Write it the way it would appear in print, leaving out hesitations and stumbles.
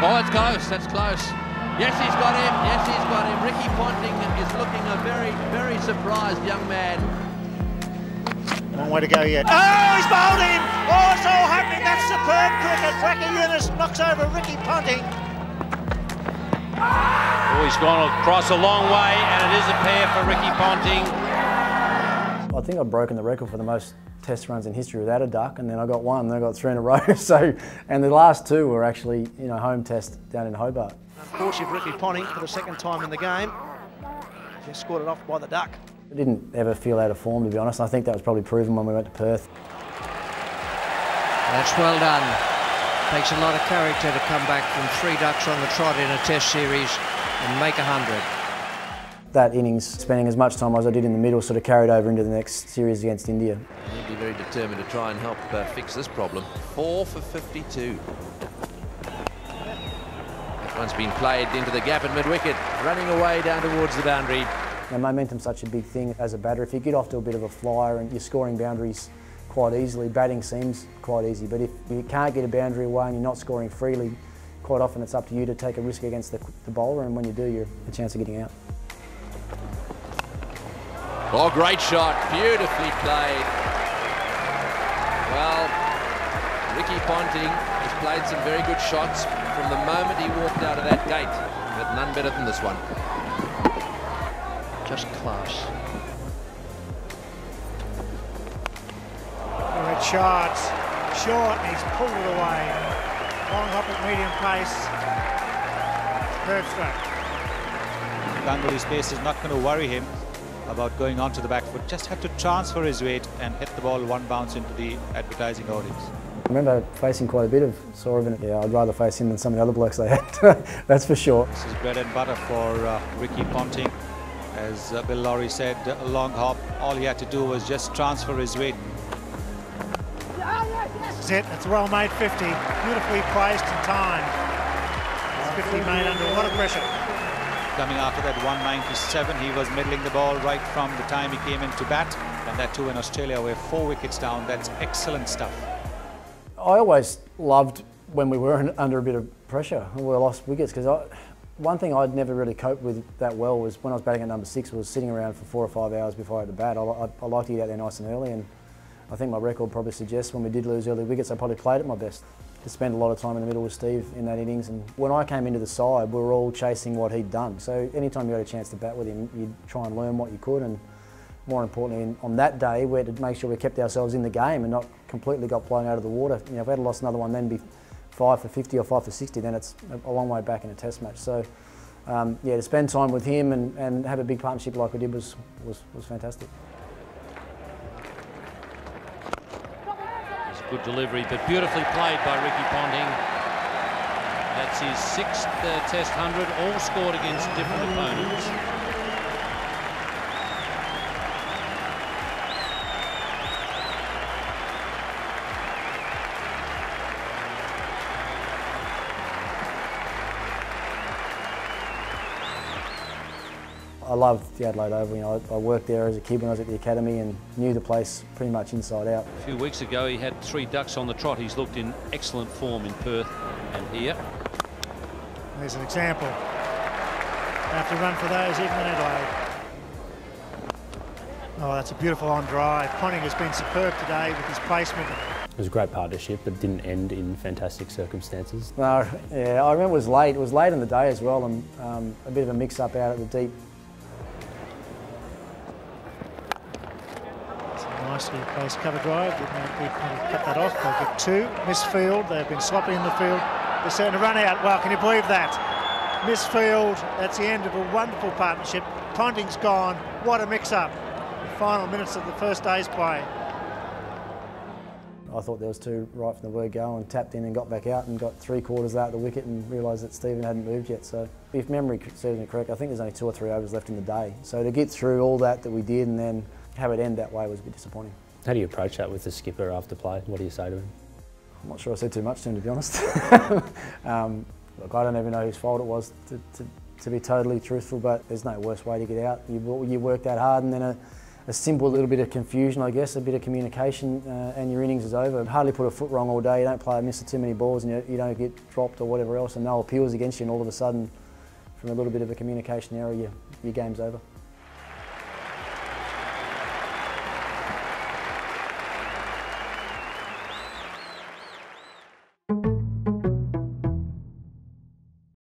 Oh, it's close, that's close. Yes, he's got him, yes, he's got him. Ricky Ponting is looking a very, very surprised young man. Long way to go yet. Oh, he's bowled him! Oh, it's all happening. That's superb cricket. Wacky Yunus knocks over Ricky Ponting. Oh, he's gone across a long way, and it is a pair for Ricky Ponting. I think I've broken the record for the most test runs in history without a duck, and then I got one, and then I got 3 in a row. So, and the last 2 were actually, home test down in Hobart. Unfortunately, Ricky Ponting for the second time in the game just scored it off by the duck. I didn't ever feel out of form, to be honest. I think that was probably proven when we went to Perth. That's well done. Takes a lot of character to come back from 3 ducks on the trot in a test series and make 100. That innings, spending as much time as I did in the middle, sort of carried over into the next series against India. He'll be very determined to try and help fix this problem. 4 for 52. That one's been played into the gap at mid-wicket, running away down towards the boundary. Now, momentum's such a big thing as a batter. If you get off to a bit of a flyer and you're scoring boundaries quite easily, batting seems quite easy. But if you can't get a boundary away and you're not scoring freely, quite often it's up to you to take a risk against the bowler, and when you do, you're a chance of getting out. Oh, great shot, beautifully played. Well, Ricky Ponting has played some very good shots from the moment he walked out of that gate, but none better than this one. Just class. Good shot. Short, and he's pulled it away. Long hop at medium pace. Curve straight. Ganguly's pace is not going to worry him about going onto the back foot. Just have to transfer his weight and hit the ball 1 bounce into the advertising audience. I remember facing quite a bit of Saurav. Yeah, I'd rather face him than some of the other blokes they had. That's for sure. This is bread and butter for Ricky Ponting. As Bill Lawry said, a long hop, all he had to do was just transfer his weight. That's it, it's a well-made 50, beautifully placed and timed. 50 made under a lot of pressure. Coming after that 197, he was middling the ball right from the time he came into bat, and that too in Australia, we're 4 wickets down. That's excellent stuff. I always loved when we were under a bit of pressure and we lost wickets, because one thing I'd never really coped with that well was when I was batting at number 6, was sitting around for 4 or 5 hours before I had to bat. I liked to get out there nice and early, and I think my record probably suggests when we did lose early wickets, I probably played at my best. To spend a lot of time in the middle with Steve in that innings, and when I came into the side, we were all chasing what he'd done. So anytime you had a chance to bat with him, you'd try and learn what you could, and more importantly, on that day, we had to make sure we kept ourselves in the game and not completely got blown out of the water. If we had lost another one, then be 5 for 50 or 5 for 60, then it's a long way back in a test match. So yeah, to spend time with him and have a big partnership like we did was fantastic. It's a good delivery, but beautifully played by Ricky Ponting. That's his 6th Test 100, all scored against different opponents. I loved the Adelaide Oval. I worked there as a kid when I was at the academy and knew the place pretty much inside out. A few weeks ago he had 3 ducks on the trot. He's looked in excellent form in Perth and here. There's an example. Have to run for those even in Adelaide. Oh, that's a beautiful on drive. Ponting has been superb today with his placement. It was a great partnership, but didn't end in fantastic circumstances. No, yeah, I remember it was late. It was late in the day as well, and a bit of a mix-up out at the deep. Nicely placed cover drive. They cut that off. They'll get 2. Missed field. They've been sloppy in the field. They're starting to run out. Well, can you believe that? Missed field. That's the end of a wonderful partnership. Ponting's gone. What a mix-up. The final minutes of the first day's play. I thought there was 2 right from the word go, and tapped in and got back out and got 3/4 out of the wicket and realised that Stephen hadn't moved yet. So if memory serves me correct, I think there's only 2 or 3 overs left in the day. So to get through all that we did and then have it end that way was a bit disappointing. How do you approach that with the skipper after play? What do you say to him? I'm not sure I said too much to him, to be honest. Look, I don't even know whose fault it was, to be totally truthful, but there's no worse way to get out. You work that hard, and then a a simple little bit of confusion, I guess, a bit of communication, and your innings is over. Hardly put a foot wrong all day. You don't play a miss of too many balls, and you don't get dropped or whatever else, and no appeals against you, and all of a sudden, from a little bit of a communication error, your game's over.